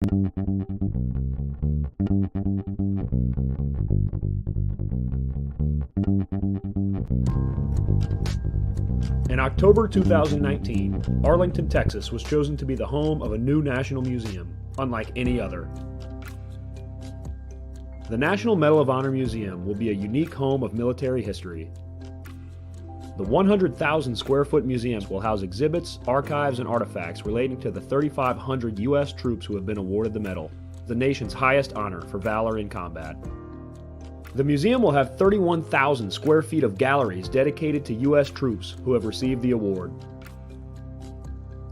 In October 2019, Arlington, Texas was chosen to be the home of a new national museum, unlike any other. The National Medal of Honor Museum will be a unique home of military history. The 100,000 square foot museum will house exhibits, archives, and artifacts relating to the 3,500 U.S. troops who have been awarded the medal, the nation's highest honor for valor in combat. The museum will have 31,000 square feet of galleries dedicated to U.S. troops who have received the award.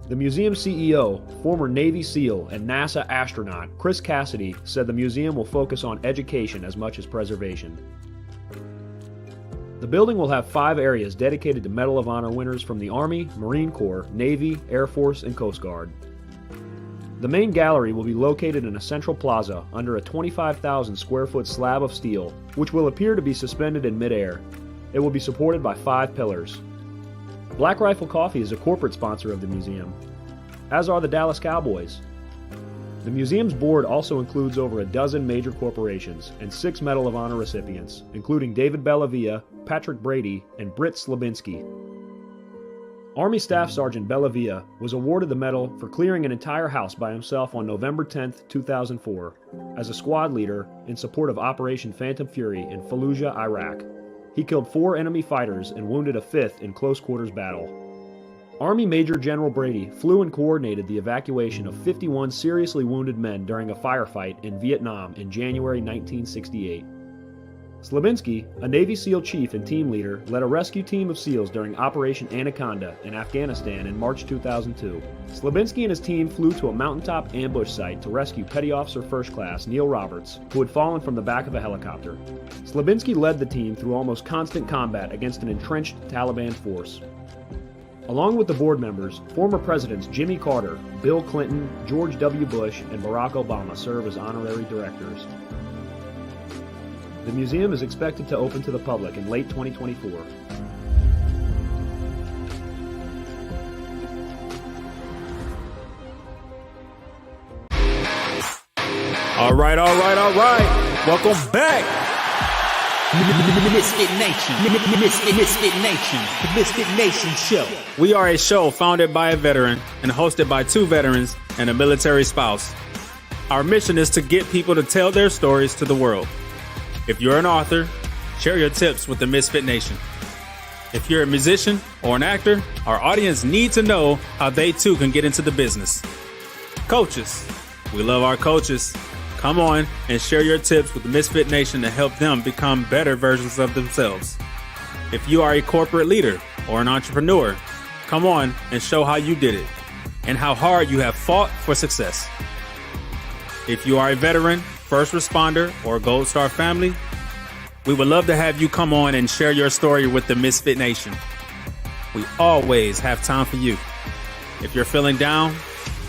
The museum CEO, former Navy SEAL and NASA astronaut Chris Cassidy, said the museum will focus on education as much as preservation. The building will have 5 areas dedicated to Medal of Honor winners from the Army, Marine Corps, Navy, Air Force, and Coast Guard. The main gallery will be located in a central plaza under a 25,000 square foot slab of steel, which will appear to be suspended in midair. It will be supported by 5 pillars. Black Rifle Coffee is a corporate sponsor of the museum, as are the Dallas Cowboys. The museum's board also includes over a dozen major corporations and 6 Medal of Honor recipients, including David Bellavia, Patrick Brady, and Britt Slabinski. Army Staff Sergeant Bellavia was awarded the medal for clearing an entire house by himself on November 10, 2004, as a squad leader in support of Operation Phantom Fury in Fallujah, Iraq. He killed 4 enemy fighters and wounded a 5th in close quarters battle. Army Major General Brady flew and coordinated the evacuation of 51 seriously wounded men during a firefight in Vietnam in January 1968. Slabinski, a Navy SEAL chief and team leader, led a rescue team of SEALs during Operation Anaconda in Afghanistan in March 2002. Slabinski and his team flew to a mountaintop ambush site to rescue Petty Officer First Class Neil Roberts, who had fallen from the back of a helicopter. Slabinski led the team through almost constant combat against an entrenched Taliban force. Along with the board members, former presidents Jimmy Carter, Bill Clinton, George W. Bush, and Barack Obama serve as honorary directors. The museum is expected to open to the public in late 2024. All right. Welcome back. Misfit Nation. The Misfit Nation Show. We are a show founded by a veteran and hosted by 2 veterans and a military spouse. Our mission is to get people to tell their stories to the world. If you're an author, share your tips with the Misfit Nation. If you're a musician or an actor, our audience needs to know how they too can get into the business. Coaches, we love our coaches. Come on and share your tips with the Misfit Nation to help them become better versions of themselves. If you are a corporate leader or an entrepreneur, come on and show how you did it and how hard you have fought for success. If you are a veteran, first responder, or Gold Star family, we would love to have you come on and share your story with the Misfit Nation. We always have time for you. If you're feeling down,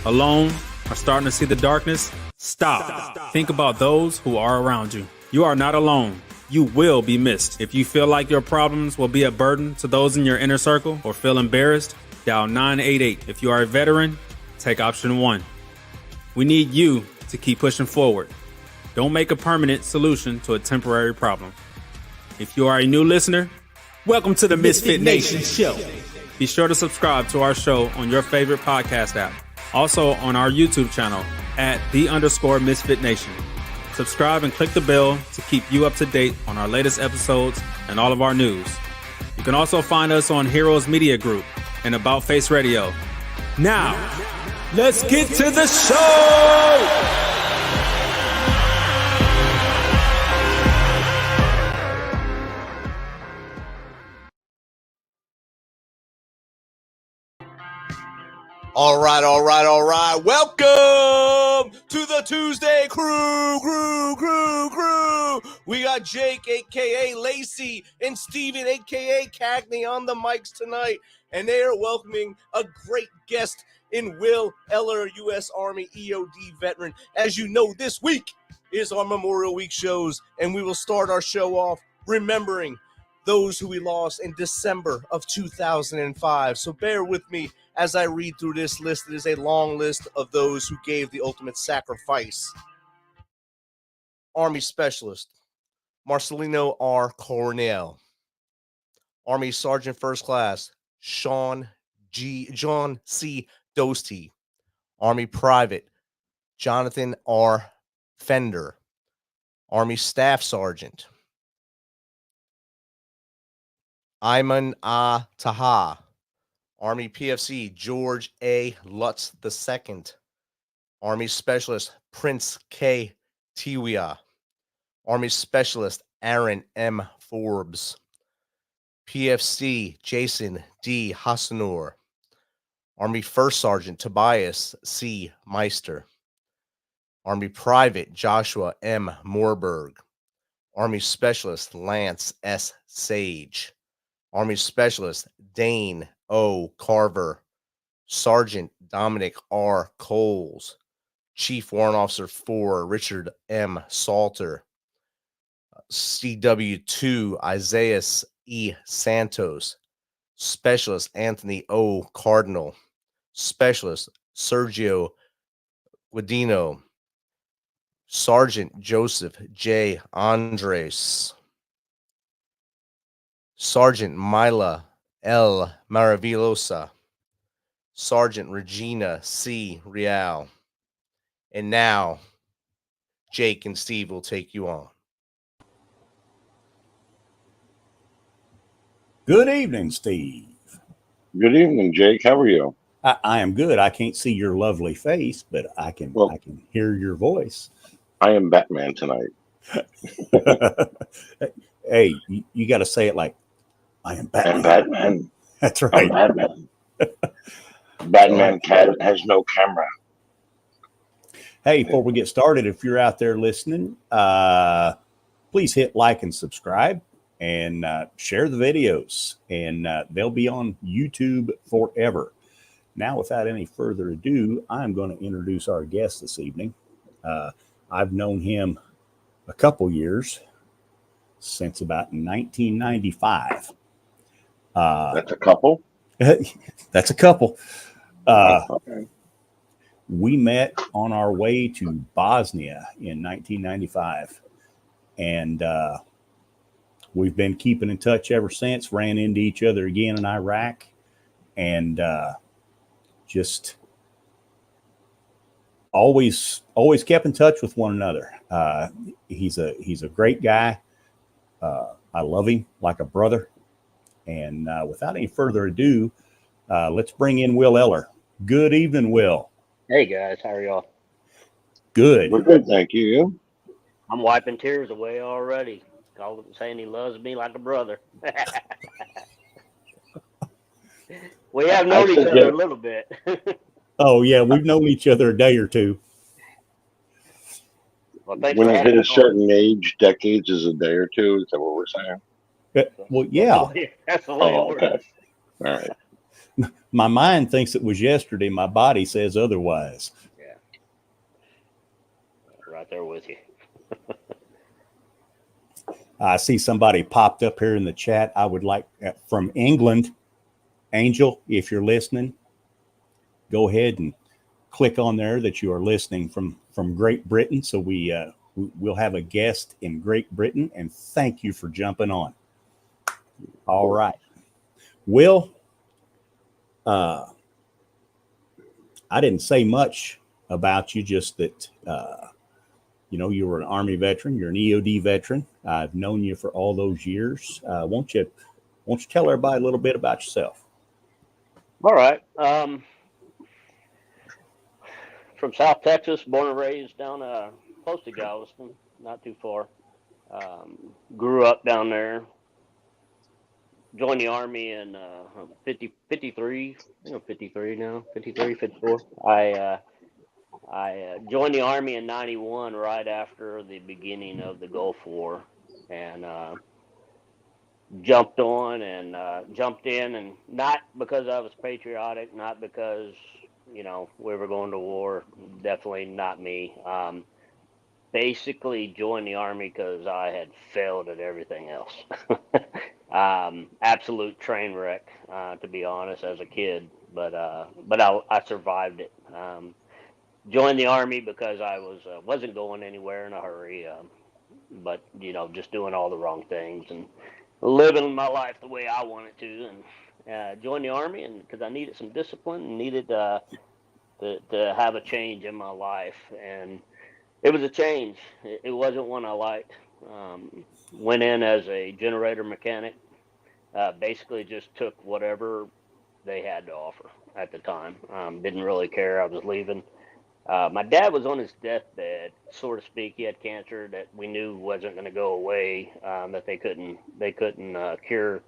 alone, or starting to see the darkness, stop. Think about those who are around you. You are not alone. You will be missed. If you feel like your problems will be a burden to those in your inner circle or feel embarrassed, dial 988. If you are a veteran, take option 1. We need you to keep pushing forward. Don't make a permanent solution to a temporary problem. If you are a new listener, welcome to the Misfit Nation Show. Be sure to subscribe to our show on your favorite podcast app. Also on our YouTube channel at @the_Misfit Nation. Subscribe and click the bell to keep you up to date on our latest episodes and all of our news. You can also find us on Heroes Media Group and About Face Radio. Now, let's get to the show! All right. Welcome to the ToosDay Crue. We got Jake, a.k.a. Lacey, and Steven, a.k.a. Cagney, on the mics tonight, and they are welcoming a great guest in Will Eller, U.S. Army EOD veteran. As you know, this week is our Memorial Week shows, and we will start our show off remembering those who we lost in December of 2005. So bear with me as I read through this list. It is a long list of those who gave the ultimate sacrifice. Army Specialist Marcelino R. Cornell. Army Sergeant First Class John C. Dostie. Army Private Jonathan R. Fender. Army Staff Sergeant Ayman A. Taha. Army PFC George A. Lutz II. Army Specialist Prince K. Tiwia. Army Specialist Aaron M. Forbes. PFC Jason D. Hassanur. Army First Sergeant Tobias C. Meister. Army Private Joshua M. Moorberg. Army Specialist Lance S. Sage. Army Specialist Dane O. Carver. Sergeant Dominic R. Coles. Chief Warrant Officer 4 Richard M. Salter. CW2 Isaiah E. Santos. Specialist Anthony O. Cardinal. Specialist Sergio Guadino. Sergeant Joseph J. Andres. Sergeant Mila L. Maravillosa. Sergeant Regina C. Real. And now, Jake and Steve will take you on. Good evening, Steve. Good evening, Jake. How are you? I am good. I can't see your lovely face, but I can hear your voice. I am Batman tonight. Hey, you got to say it like, I am Batman. I'm Batman. That's right. I'm Batman. Batman has no camera. Hey, before we get started, if you're out there listening, please hit like and subscribe and share the videos, and they'll be on YouTube forever. Now, without any further ado, I'm going to introduce our guest this evening. I've known him a couple years, since about 1995. That's a couple? That's a couple. Okay. We met on our way to Bosnia in 1995, and we've been keeping in touch ever since. Ran into each other again in Iraq, and just always kept in touch with one another. He's a great guy. I love him like a brother. And without any further ado, let's bring in Will Eller. Good evening, Will. Hey guys, how are y'all? Good. We're good, thank you. I'm wiping tears away already. Saying he loves me like a brother. We have known each other a little bit. Oh yeah, we've known each other a day or two. Well, When you hit a certain age, decades is a day or two. Is that what we're saying? Well, yeah. That's the way it works. Okay. All right. My mind thinks it was yesterday. My body says otherwise. Yeah. Right there with you. I see somebody popped up here in the chat. I would like from England, Angel, if you're listening, go ahead and click on there that you are listening from Great Britain. So we'll have a guest in Great Britain, and thank you for jumping on. All right. Will, I didn't say much about you, just that, you were an Army veteran. You're an EOD veteran. I've known you for all those years. Won't you tell everybody a little bit about yourself? All right. From South Texas, born and raised down close to Galveston, not too far. Grew up down there. Joined the Army in 53 now, 54. I joined the Army in 91, right after the beginning of the Gulf War, and jumped in, and not because I was patriotic, not because, we were going to war. Definitely not me. Basically joined the Army because I had failed at everything else. Absolute train wreck, to be honest, as a kid. But I survived it. Joined the Army because I wasn't going anywhere in a hurry, but just doing all the wrong things and living my life the way I wanted to, and joined the Army, and because I needed some discipline and needed to have a change in my life, and it was a change. It wasn't one I liked. Went in as a generator mechanic. Basically, just took whatever they had to offer at the time. Didn't really care. I was leaving. My dad was on his deathbed, so to speak. He had cancer that we knew wasn't going to go away, that they couldn't cure.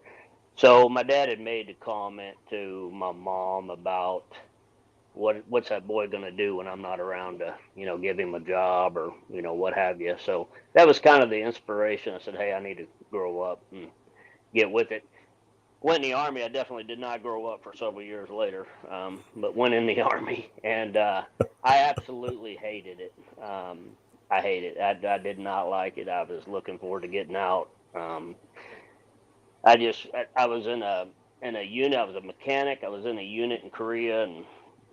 So my dad had made a comment to my mom about what's that boy going to do when I'm not around to give him a job or what have you. So that was kind of the inspiration. I said, hey, I need to grow up and get with it. Went in the Army. I definitely did not grow up for several years later, but went in the Army, and I absolutely hated it. I hated it. I did not like it. I was looking forward to getting out. I was in a unit. I was a mechanic. I was in a unit in Korea, and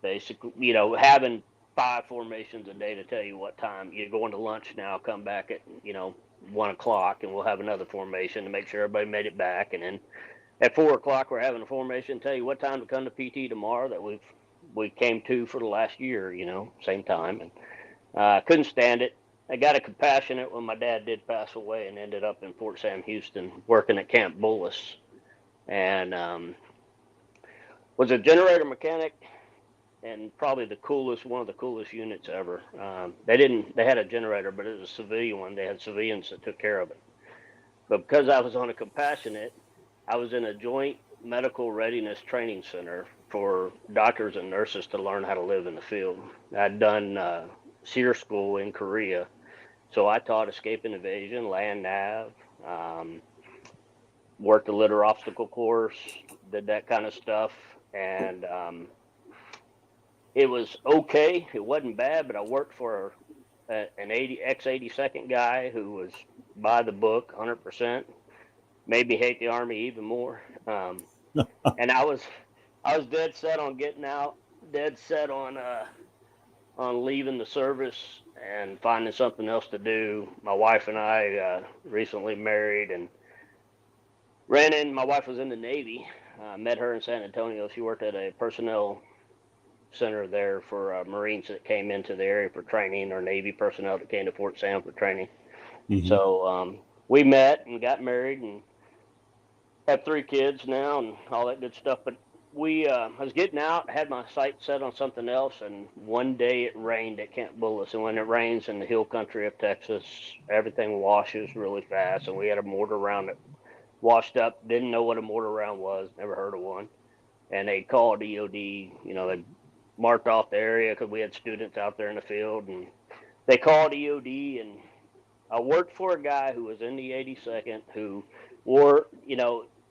basically, having 5 formations a day to tell you what time you're going to lunch now. Come back at 1 o'clock, and we'll have another formation to make sure everybody made it back, and then at 4 o'clock, we're having a formation, tell you what time to come to PT tomorrow that we came to for the last year, same time. And couldn't stand it. I got a compassionate when my dad did pass away and ended up in Fort Sam Houston working at Camp Bullis. And was a generator mechanic and probably one of the coolest units ever. They had a generator, but it was a civilian one. They had civilians that took care of it. But because I was on a compassionate, I was in a joint medical readiness training center for doctors and nurses to learn how to live in the field. I'd done SEER school in Korea, so I taught escape and evasion, land nav, worked the litter obstacle course, did that kind of stuff, and it was okay. It wasn't bad, but I worked for an ex-82nd guy who was by the book 100%. Made me hate the Army even more. And I was dead set on getting out, dead set on leaving the service and finding something else to do. My wife and I recently married and my wife was in the Navy. Met her in San Antonio. She worked at a personnel center there for Marines that came into the area for training, or Navy personnel that came to Fort Sam for training. Mm-hmm. So we met and got married and have 3 kids now and all that good stuff. But I was getting out, had my sights set on something else, and one day it rained at Camp Bullis. And when it rains in the hill country of Texas, everything washes really fast. And we had a mortar round that washed up. Didn't know what a mortar round was. Never heard of one. And they called EOD. They marked off the area because we had students out there in the field. And they called EOD. And I worked for a guy who was in the 82nd who wore,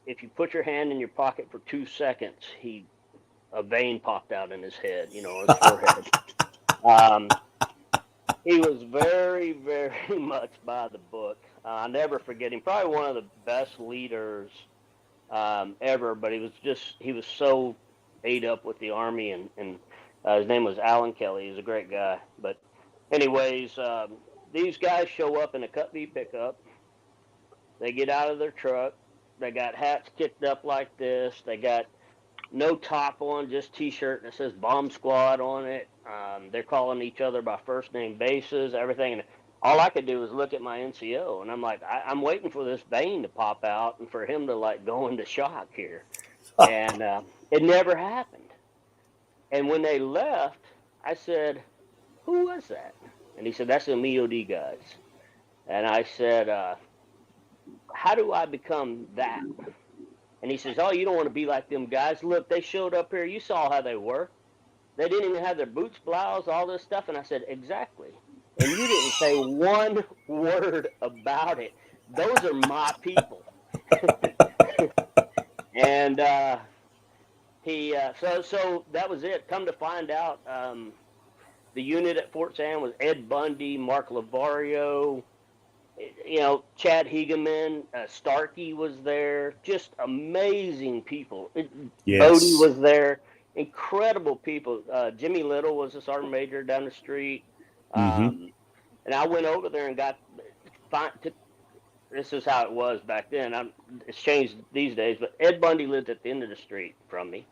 if you put your hand in your pocket for 2 seconds, a vein popped out in his head, his forehead. He was very, very much by the book. I'll never forget him. Probably one of the best leaders ever, but he was so ate up with the Army, and his name was Alan Kelly. He's a great guy. But anyways, these guys show up in a Cut B pickup. They get out of their truck. They got hats kicked up like this. They got no top on, just T-shirt that says Bomb Squad on it. They're calling each other by first name basis, everything. And all I could do was look at my NCO, and I'm like, I'm waiting for this vein to pop out and for him to go into shock here. And it never happened. And when they left, I said, who was that? And he said, that's them EOD guys. And I said, how do I become that? And he says, oh, you don't want to be like them guys. Look, they showed up here. You saw how they were. They didn't even have their boots, blouse, all this stuff. And I said, exactly. And you didn't say one word about it. Those are my people. And so that was it. Come to find out, the unit at Fort Sam was Ed Bundy, Mark Lavario, Chad Hegeman, Starkey was there, just amazing people. Bodie Yes. was there, incredible people. Jimmy Little was a sergeant major down the street. Mm-hmm. And I went over there and this is how it was back then. It's changed these days, but Ed Bundy lived at the end of the street from me.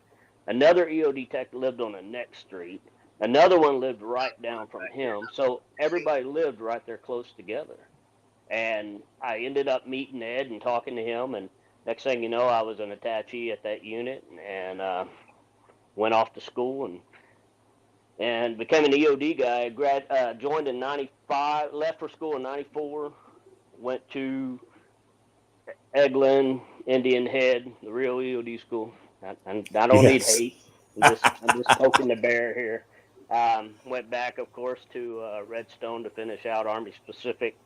Another EOD tech lived on the next street. Another one lived right down from him. So everybody lived right there close together. And I ended up meeting Ed and talking to him. And next thing you know, I was an attachee at that unit and went off to school and became an EOD guy. Joined in 95, left for school in 94, went to Eglin, Indian Head, the real EOD school. I don't need hate. I'm just poking the bear here. Went back, of course, to Redstone to finish out Army Specific,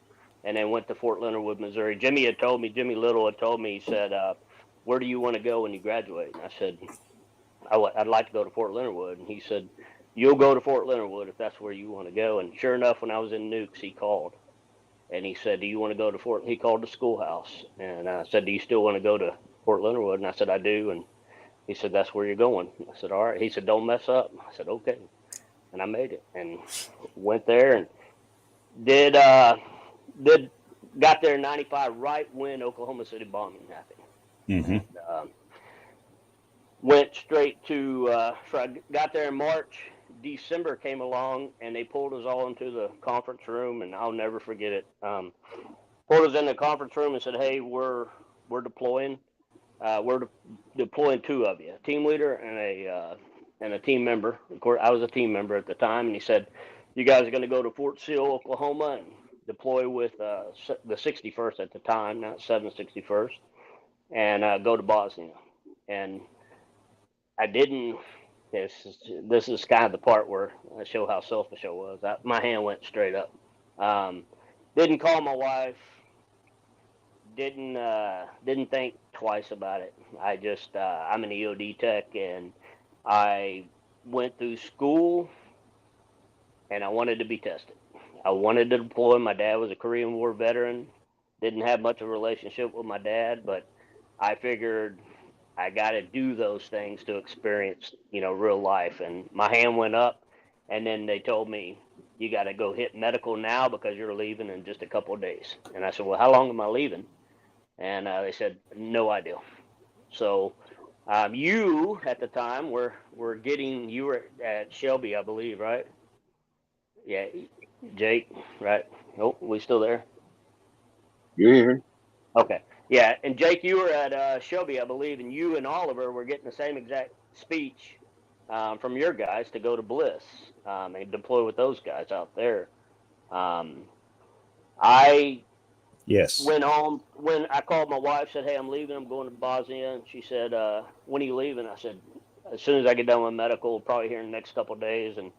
and then went to Fort Leonard Wood, Missouri. Jimmy Little had told me, he said, where do you want to go when you graduate? And I said, I'd like to go to Fort Leonard Wood. And he said, you'll go to Fort Leonard Wood if that's where you want to go. And sure enough, when I was in Nukes, he called. And he said, do you want to go to Fort? He called the schoolhouse. And I said, do you still want to go to Fort Leonard Wood? And I said, I do. And he said, that's where you're going. I said, all right. He said, don't mess up. I said, okay. And I made it and went there and got there in 95 right when Oklahoma City bombing happened. Mm-hmm. Went straight to, so I got there in March. December came along and they pulled us all into the conference room, and I'll never forget it. Pulled us in the conference room and said, hey, we're deploying. We're deploying two of you, a team leader and a team member. Of course, I was a team member at the time, and he said, you guys are going to go to Fort Sill, Oklahoma, and deploy with the 61st at the time, not 761st, and go to Bosnia. And I didn't. This is kind of the part where I show how selfish I was. My hand went straight up. Didn't call my wife. Didn't think twice about it. I just I'm an EOD tech, and I went through school, and I wanted to be tested. I wanted to deploy. My dad was a Korean War veteran. Didn't have much of a relationship with my dad, but I figured I got to do those things to experience, real life. And my hand went up, and then they told me, you got to go hit medical now because you're leaving in just a couple of days. And I said, well, how long am I leaving? And they said, no idea. So you, at the time, you were at Shelby, I believe, right? Yeah, Jake, right? Oh, we still there? Yeah. Okay. Yeah, and Jake, you were at Shelby, I believe, and you and Oliver were getting the same exact speech from your guys to go to Bliss and deploy with those guys out there. I went home. When I called my wife, said, hey, I'm leaving. I'm going to Bosnia. And she said, when are you leaving? I said, as soon as I get done with medical, probably here in the next couple of days. And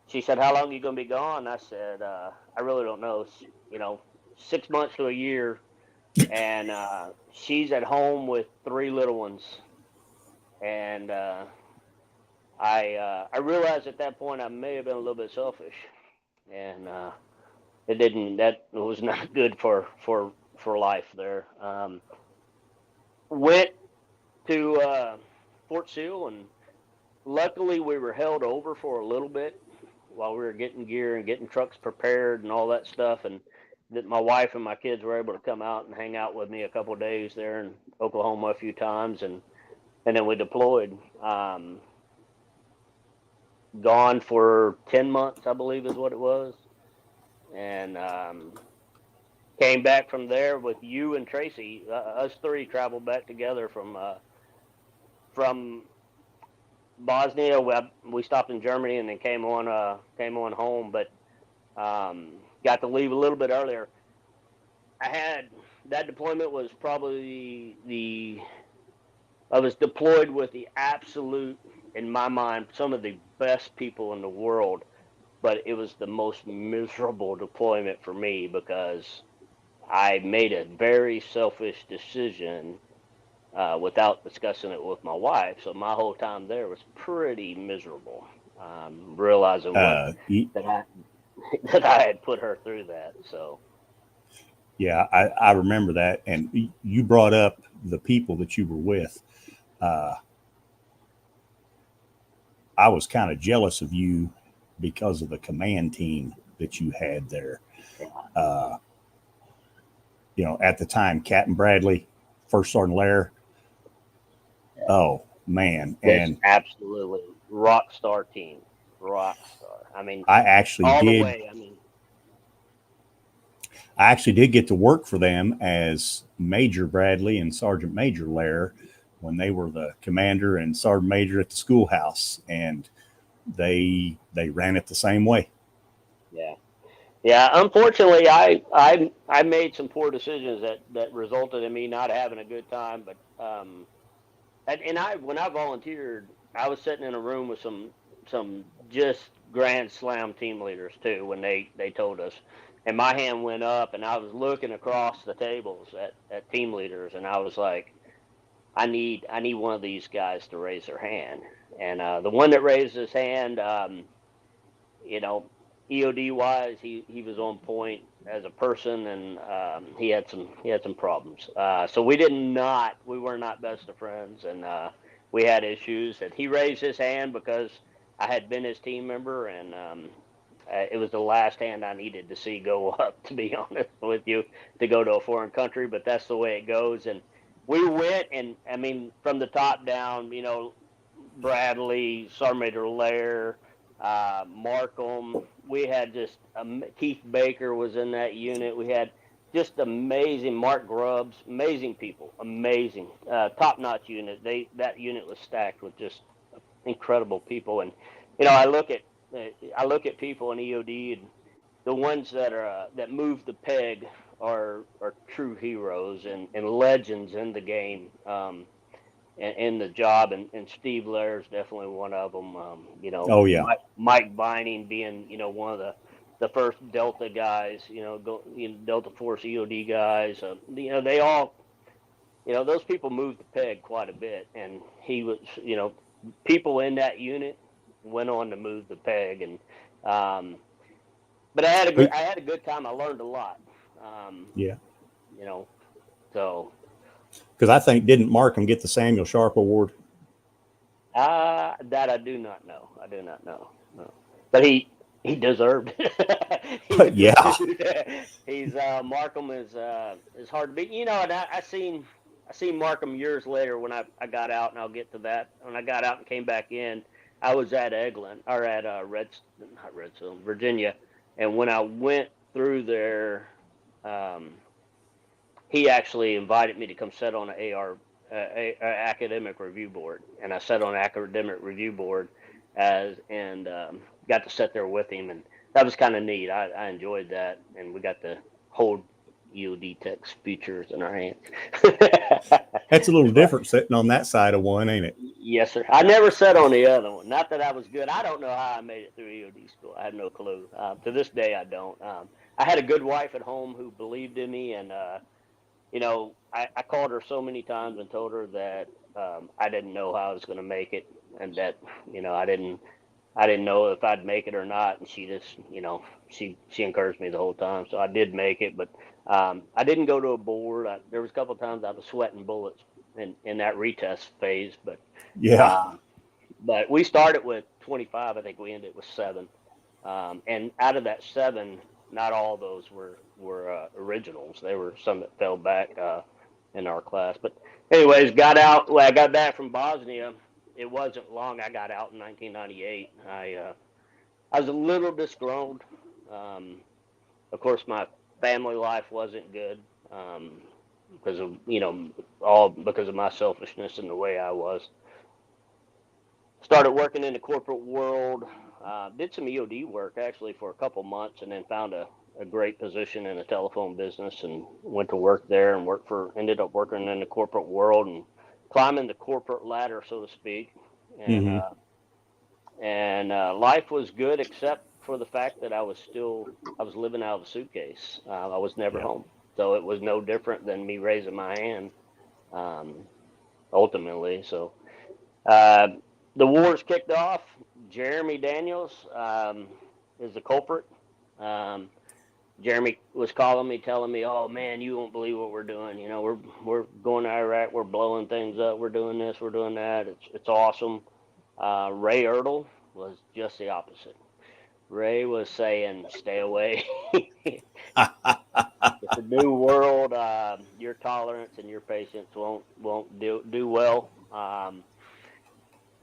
she said, how long are you going to be gone? I said, I really don't know. 6 months to a year. And she's at home with 3 little ones. And I realized at that point I may have been a little bit selfish. And that was not good for life there. Went to Fort Sill, and luckily we were held over for a little bit while we were getting gear and getting trucks prepared and all that stuff. And that my wife and my kids were able to come out and hang out with me a couple of days there in Oklahoma a few times, and then we deployed. Gone for 10 months, I believe is what it was, and came back from there with you and Tracy. Us 3 traveled back together from Bosnia. We stopped in Germany and then came on home, but got to leave a little bit earlier. That deployment was probably I was deployed with the absolute, in my mind, some of the best people in the world, but it was the most miserable deployment for me because I made a very selfish decision without discussing it with my wife. So my whole time there was pretty miserable, realizing that I had put her through that. So Yeah, I remember that. And you brought up the people that you were with. I was kind of jealous of you because of the command team that you had there. At the time, Captain Bradley, First Sergeant Lair. Oh man, It's and absolutely rock star team, rock star. I mean, I actually all the did. way. I mean, I actually did get to work for them as Major Bradley and Sergeant Major Lair when they were the commander and sergeant major at the schoolhouse, and they ran it the same way. yeah. Yeah, unfortunately, I made some poor decisions that resulted in me not having a good time. But and I when I volunteered, I was sitting in a room with some just grand slam team leaders too when they told us, and my hand went up, and I was looking across the tables at team leaders, and I was like, I need one of these guys to raise their hand, and the one that raised his hand, you know, EOD wise, he was on point as a person, and he had some problems. So we were not best of friends, and we had issues. And he raised his hand because I had been his team member, and it was the last hand I needed to see go up. To be honest with you, to go to a foreign country, but that's the way it goes. And we went, and I mean, from the top down, you know, Bradley, Sergeant Major Lair, Markham. We had just Keith Baker was in that unit. We had just amazing Mark Grubbs, amazing people, amazing, top-notch unit. That unit was stacked with just incredible people. And you know, I look at people in EOD, and the ones that move the peg are true heroes and legends in the game. In the job, and Steve Lair is definitely one of them. You know, Oh yeah, Mike Vining being, you know, one of the first Delta guys, Delta Force EOD guys. You know, they all, you know, those people moved the peg quite a bit, and he was, you know, people in that unit went on to move the peg, and but I had a good time. I learned a lot. yeah. You know, so. Because I think didn't Markham get the Samuel Sharp Award? That I do not know. I do not know. No. But he deserved it. Yeah. He's Markham is hard to beat. You know, and I seen Markham years later when I got out, and I'll get to that. When I got out and came back in, I was at Eglin or at Redstone, Virginia, and when I went through there, he actually invited me to come sit on an academic review board, and I sat on academic review board and got to sit there with him, and that was kind of neat. I enjoyed that, and we got to hold EOD Tech's futures in our hands. That's a little different sitting on that side of one, ain't it? Yes, sir. I never sat on the other one. Not that I was good. I don't know how I made it through EOD school. I have no clue. To this day, I don't. I had a good wife at home who believed in me, and you know, I called her so many times and told her that I didn't know how I was going to make it, and that, you know, I didn't know if I'd make it or not. And she just, you know, she encouraged me the whole time. So I did make it, but I didn't go to a board. There was a couple of times I was sweating bullets in that retest phase, but Yeah. But we started with 25. I think we ended with 7, and out of that 7, not all of those were originals. There were some that fell back in our class. But anyways, got out. When I got back from Bosnia, it wasn't long. I got out in 1998. I was a little disgruntled. Of course, my family life wasn't good because of, you know, all because of my selfishness and the way I was. Started working in the corporate world. Did some EOD work actually for a couple months, and then found a great position in the telephone business, and went to work there and ended up working in the corporate world and climbing the corporate ladder, so to speak. And life was good except for the fact that I was living out of a suitcase. I was never home, so it was no different than me raising my hand. Ultimately, so. The wars kicked off. Jeremy Daniels is the culprit. Jeremy was calling me, telling me, "Oh man, you won't believe what we're doing. We're going to Iraq. We're blowing things up. We're doing this. We're doing that. It's awesome." Ray Ertl was just the opposite. Ray was saying, "Stay away. It's a new world. Your tolerance and your patience won't do well."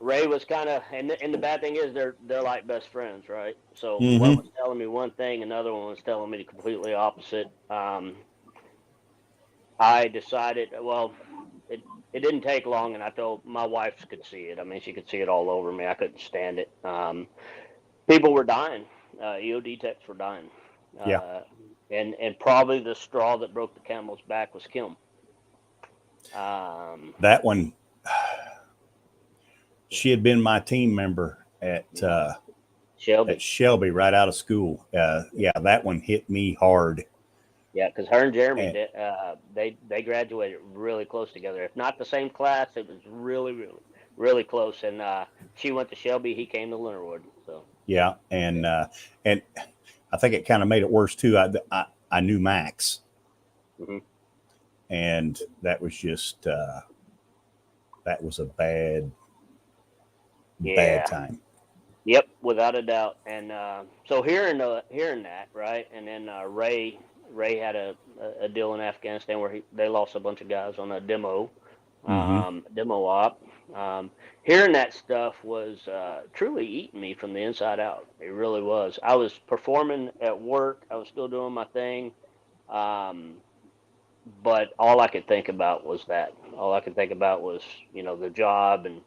Ray was kind of, and the bad thing is they're like best friends, right? So one was telling me one thing, another one was telling me the completely opposite. I decided, well, it didn't take long, and I told my wife could see it. I mean, she could see it all over me. I couldn't stand it. People were dying. EOD techs were dying. And probably the straw that broke the camel's back was Kim. That one. She had been my team member at Shelby right out of school. That one hit me hard. Yeah, because her and Jeremy, they graduated really close together. If not the same class, it was really, really, really close. And she went to Shelby. He came to Leonardwood. So yeah, and I think it kind of made it worse too. I knew Max, and that was just that was a bad time. Yep, without a doubt. And so hearing that, right, and then Ray had a deal in Afghanistan where they lost a bunch of guys on a demo op. Hearing that stuff was truly eating me from the inside out. It really was. I was performing at work. I was still doing my thing. But all I could think about was that. All I could think about was, the job. And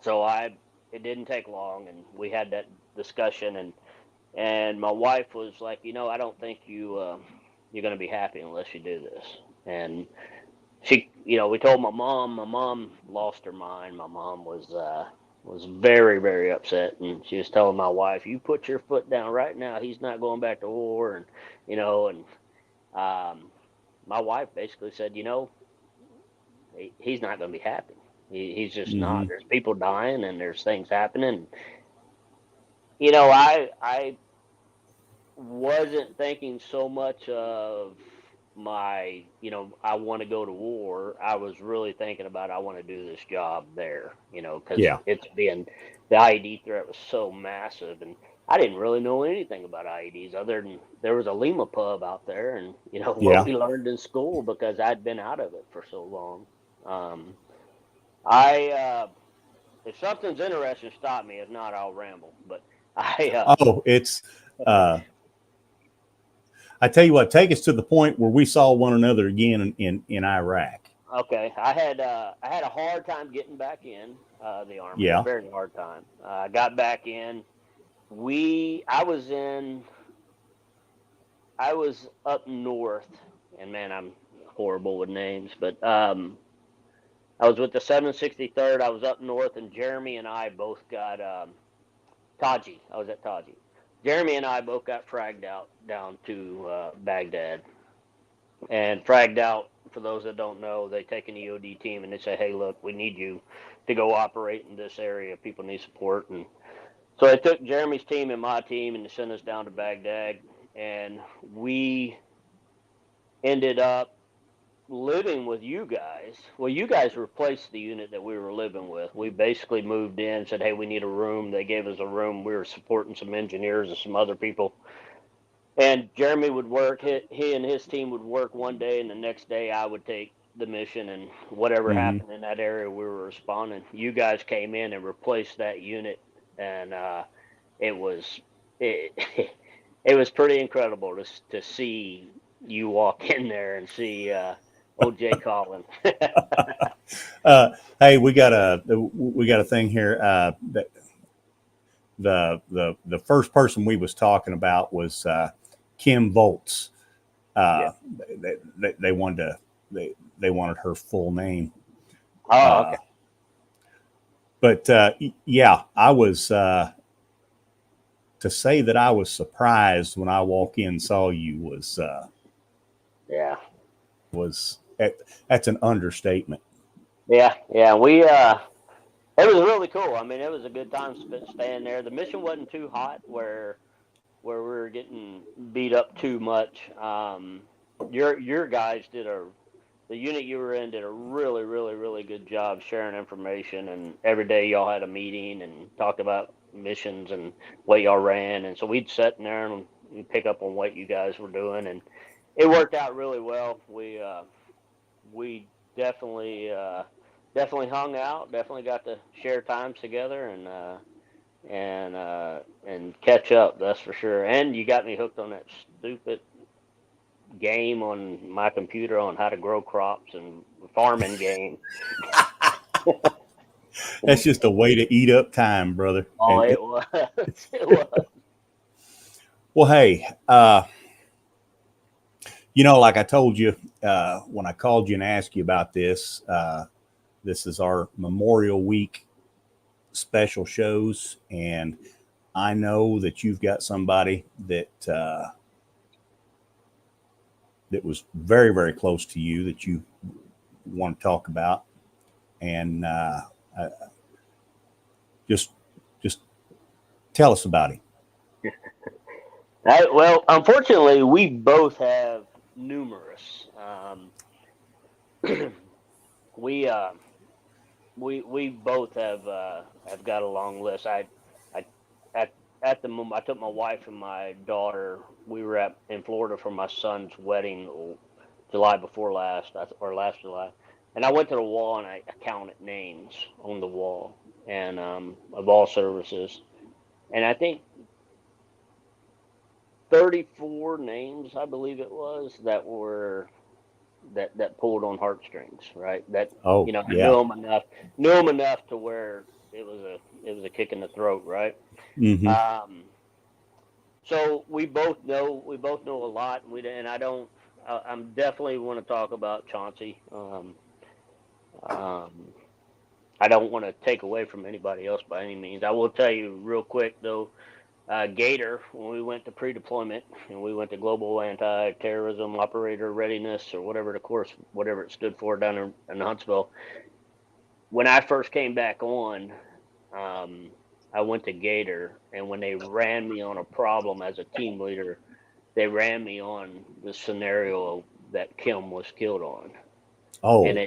so it didn't take long, and we had that discussion, and my wife was like, I don't think you're going to be happy unless you do this. And she, we told my mom. My mom lost her mind. My mom was very, very upset, and she was telling my wife, "You put your foot down right now. He's not going back to war." And my wife basically said, he's not going to be happy. He's just not. There's people dying, and there's things happening. I wasn't thinking so much of my, I want to go to war. I was really thinking about, I want to do this job there, because the IED threat was so massive, and I didn't really know anything about IEDs other than there was a Lima pub out there, and what we learned in school, because I'd been out of it for so long. If something's interesting, stop me. If not, I'll ramble. But I tell you what, take us to the point where we saw one another again in Iraq. Okay, I had a hard time getting back in the Army. Yeah, a very hard time. I got back in. I was up north, and man, I'm horrible with names, but I was with the 763rd. I was up north, and Jeremy and I both got Taji. I was at Taji. Jeremy and I both got fragged out down to Baghdad. And fragged out, for those that don't know, they take an EOD team and they say, "Hey, look, we need you to go operate in this area. People need support." And so I took Jeremy's team and my team and they sent us down to Baghdad. And we ended up living with you guys. Well, you guys replaced the unit that we were living with. We basically moved in, said, "Hey, we need a room." They gave us a room. We were supporting some engineers and some other people. And Jeremy would work. He and his team would work one day, and the next day I would take the mission, and whatever happened in that area, we were responding. You guys came in and replaced that unit, and it was pretty incredible to see you walk in there and see old Jay Collin. Hey, we got a thing here. That the first person we was talking about was Kim Volts. They wanted her full name. Oh, okay. But I was to say that I was surprised when I walk in and saw you was that's an understatement. Yeah, we it was really cool. I mean, it was a good time staying there. The mission wasn't too hot where where we were getting beat up too much. Your guys the unit you were in did a really, really, really good job sharing information, and every day y'all had a meeting and talked about missions and what y'all ran, and so we'd sit in there and pick up on what you guys were doing, and it worked out really well. We definitely hung out, definitely got to share times together and catch up, that's for sure. And you got me hooked on that stupid game on my computer on how to grow crops and farming game. That's just a way to eat up time, brother. Oh, it was. It was. Well, hey, like I told you when I called you and asked you about this, this is our Memorial Week special shows, and I know that you've got somebody that was very, very close to you that you want to talk about, and just tell us about him. Well, unfortunately, we both have numerous. We both have got a long list. At the moment, I took my wife and my daughter. We were in Florida for my son's wedding, July before last, or last July, and I went to the wall and I counted names on the wall, and of all services, and I think 34 names, I believe it was, that pulled on heartstrings, right? That Oh, I yeah. knew them enough to where it was a kick in the throat, right? Mm-hmm. So we both know a lot, and I'm definitely want to talk about Chauncey. I don't want to take away from anybody else by any means. I will tell you real quick though, Gator, when we went to pre-deployment and we went to Global Anti-Terrorism Operator Readiness, or whatever it stood for down in Huntsville. When I first came back on, I went to Gator, and when they ran me on a problem as a team leader, they ran me on the scenario that Kim was killed on. Oh, and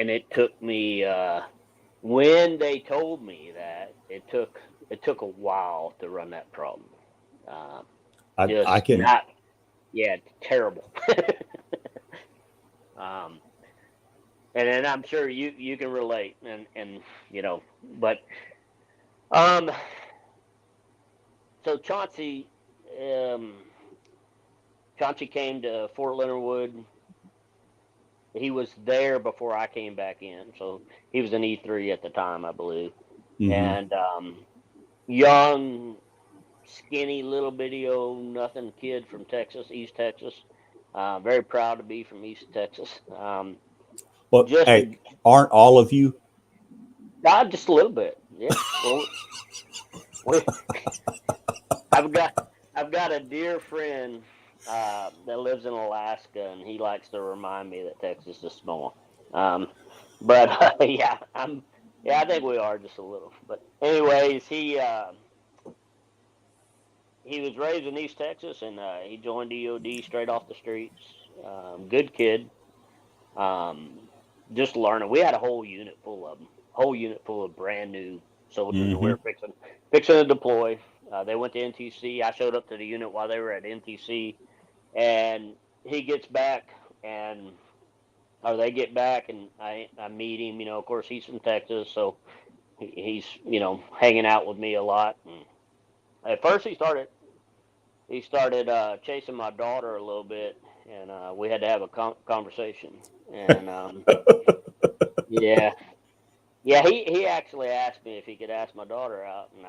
it took me. When they told me that, it took a while to run that problem. I can. Terrible. And then I'm sure you can relate, and but so Chauncey came to Fort Leonard Wood. He was there before I came back in, so he was an E3 at the time, I believe. Mm-hmm. And young, skinny, little bitty old nothing kid from Texas, East Texas. Very proud to be from East Texas. Well, hey, aren't all of you? Just a little bit, yeah. Well, I've got a dear friend that lives in Alaska, and he likes to remind me that Texas is small. But I think we are just a little. But anyways, he was raised in East Texas, and he joined EOD straight off the streets. Good kid. Just learning. We had a whole unit full of brand new soldiers. Mm-hmm. And we were fixing to deploy. They went to NTC. I showed up to the unit while they were at NTC. And he gets back, they get back, and I meet him. Of course, he's from Texas, so he's hanging out with me a lot. And at first, he started chasing my daughter a little bit, and we had to have a conversation. And he actually asked me if he could ask my daughter out, and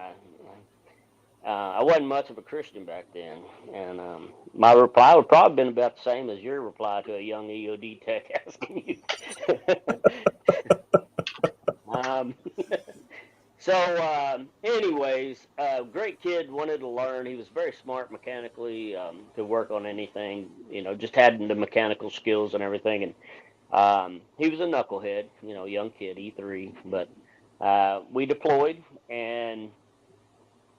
I wasn't much of a Christian back then, and my reply would probably been about the same as your reply to a young EOD tech asking you. Anyways, great kid, wanted to learn. He was very smart mechanically, could work on anything, just had the mechanical skills and everything. And he was a knucklehead, young kid, E3. But we deployed, and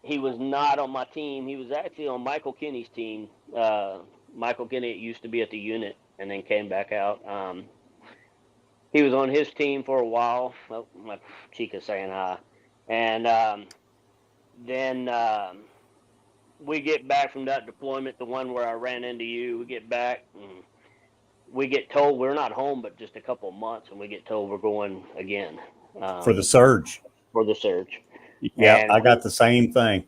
he was not on my team. He was actually on Michael Kinney's team. Michael Kinney used to be at the unit and then came back out. He was on his team for a while. Oh, my Chica's saying hi. And then we get back from that deployment, the one where I ran into you. We get back and we get told we're not home but just a couple of months, and we get told we're going again. For the surge. For the surge. Yeah, And I got the same thing.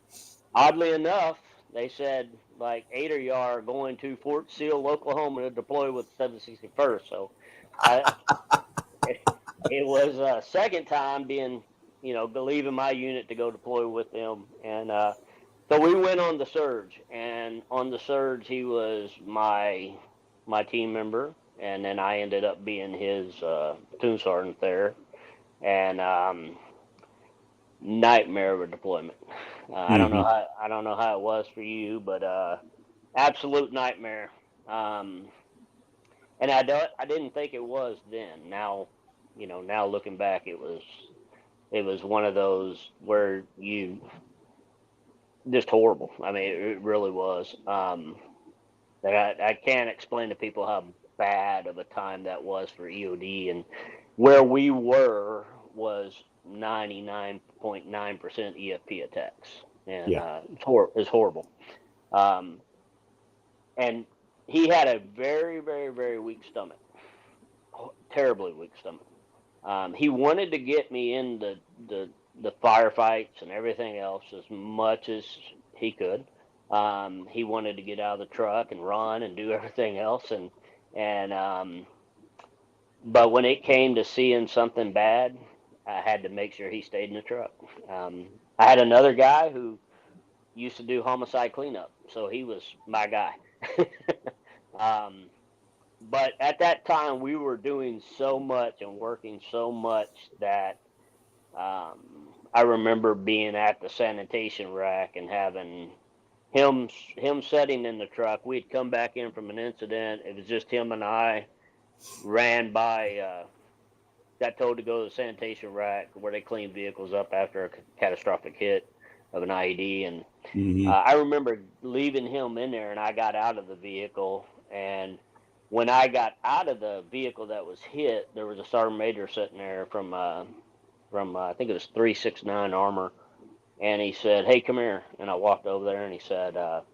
Oddly enough, they said like 8 of y'all are going to Fort Sill, Oklahoma to deploy with 761st. So it was a second time being, leaving my unit to go deploy with them. And so we went on the surge. And on the surge, he was my team member. And then I ended up being his platoon sergeant there. And nightmare of a deployment. I don't know how it was for you, but absolute nightmare. And I didn't think it was then. Now, now looking back, it was one of those where you just horrible. I mean, it really was. I can't explain to people how bad of a time that was for EOD, and where we were was 99.9% EFP attacks, and it's horrible. And he had a very, very, very weak stomach, terribly weak stomach. He wanted to get me in the firefights and everything else as much as he could. He wanted to get out of the truck and run and do everything else, but when it came to seeing something bad, I had to make sure he stayed in the truck. I had another guy who used to do homicide cleanup, so he was my guy. But at that time, we were doing so much and working so much that I remember being at the sanitation rack and having him sitting in the truck. We'd come back in from an incident. It was just him and I. Ran by, got told to go to the sanitation rack where they clean vehicles up after a catastrophic hit of an IED. And I remember leaving him in there, and I got out of the vehicle. And when I got out of the vehicle that was hit, there was a sergeant major sitting there from I think it was 369 Armor. And he said, "Hey, come here." And I walked over there, and he said, "How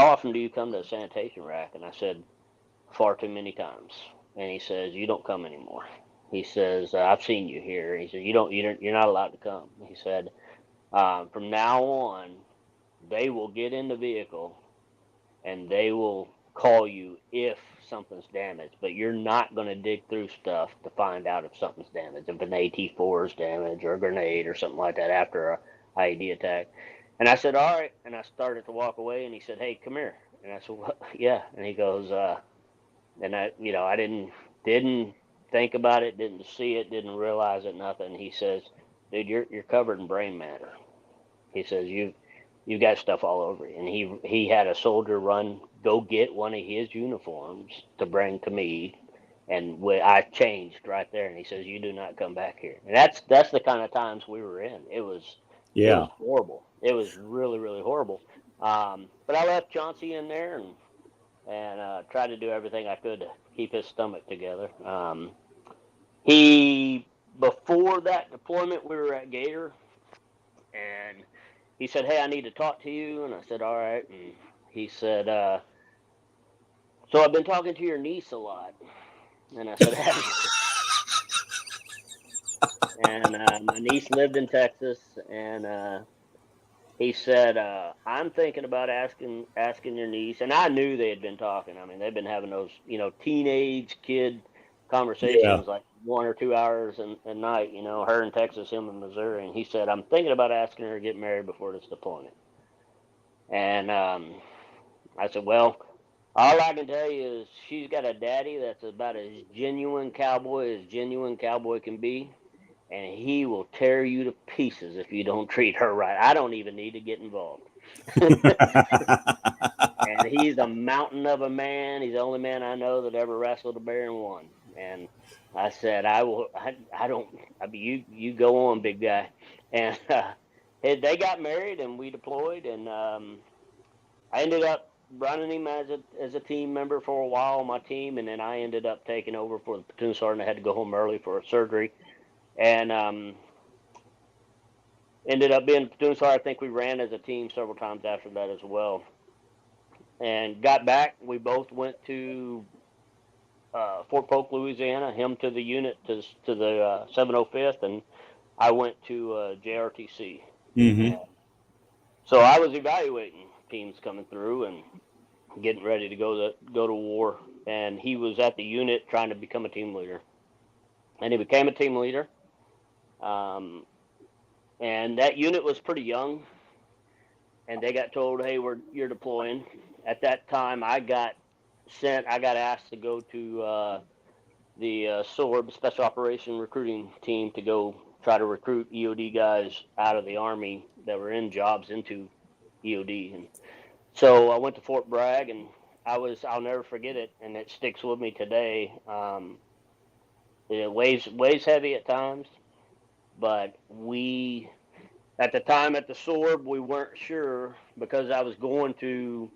often do you come to the sanitation rack?" And I said, "Far too many times." And he says, "You don't come anymore." He says, "I've seen you here." He said, "You're not allowed to come." He said, "From now on, they will get in the vehicle and they will call you if something's damaged, but you're not going to dig through stuff to find out if something's damaged, if an AT-4 is damaged or a grenade or something like that after a IED attack." And I said, "All right." And I started to walk away, and he said, "Hey, come here." And I said, "What?" "Yeah." And he goes, and I didn't think about it, didn't see it, didn't realize it, nothing. He says, "Dude, you're covered in brain matter." He says, you got stuff all over you." And he had a soldier go get one of his uniforms to bring to me, and I changed right there. And he says, "You do not come back here." And that's the kind of times we were in. It was horrible. It was really, really horrible. But I left Chauncey in there and tried to do everything I could to keep his stomach together. Before that deployment, we were at Gator, and he said, "Hey, I need to talk to you." And I said, "All right." And he said, "So I've been talking to your niece a lot." And I said, "Have you?" And my niece lived in Texas, and he said, "I'm thinking about asking your niece." And I knew they had been talking. I mean, they've been having those, teenage kid conversations, like 1 or 2 hours a night, her in Texas, him in Missouri. And he said, "I'm thinking about asking her to get married before this deployment." And I said, "Well, all I can tell you is she's got a daddy that's about as genuine cowboy can be. And he will tear you to pieces if you don't treat her right. I don't even need to get involved." And he's a mountain of a man. He's the only man I know that ever wrestled a bear and won. And I said, "I will. I don't. I mean, you go on, big guy." And they got married and we deployed, and I ended up running him as a team member for a while on my team, and then I ended up taking over for the platoon sergeant. I had to go home early for a surgery, and ended up being platoon sergeant. I think we ran as a team several times after that as well. And got back. We both went to Fort Polk, Louisiana. Him to the unit to the 705th, and I went to JRTC. Mm-hmm. So I was evaluating teams coming through and getting ready to go to war. And he was at the unit trying to become a team leader, and he became a team leader. And that unit was pretty young, and they got told, "Hey, you're deploying." At that time, I got asked to go to the SORB Special Operation Recruiting Team to go try to recruit EOD guys out of the Army that were in jobs into EOD. And so I went to Fort Bragg, and I'll never forget it, and it sticks with me today. It weighs heavy at times, but at the time at the SORB, we weren't sure, because I was going to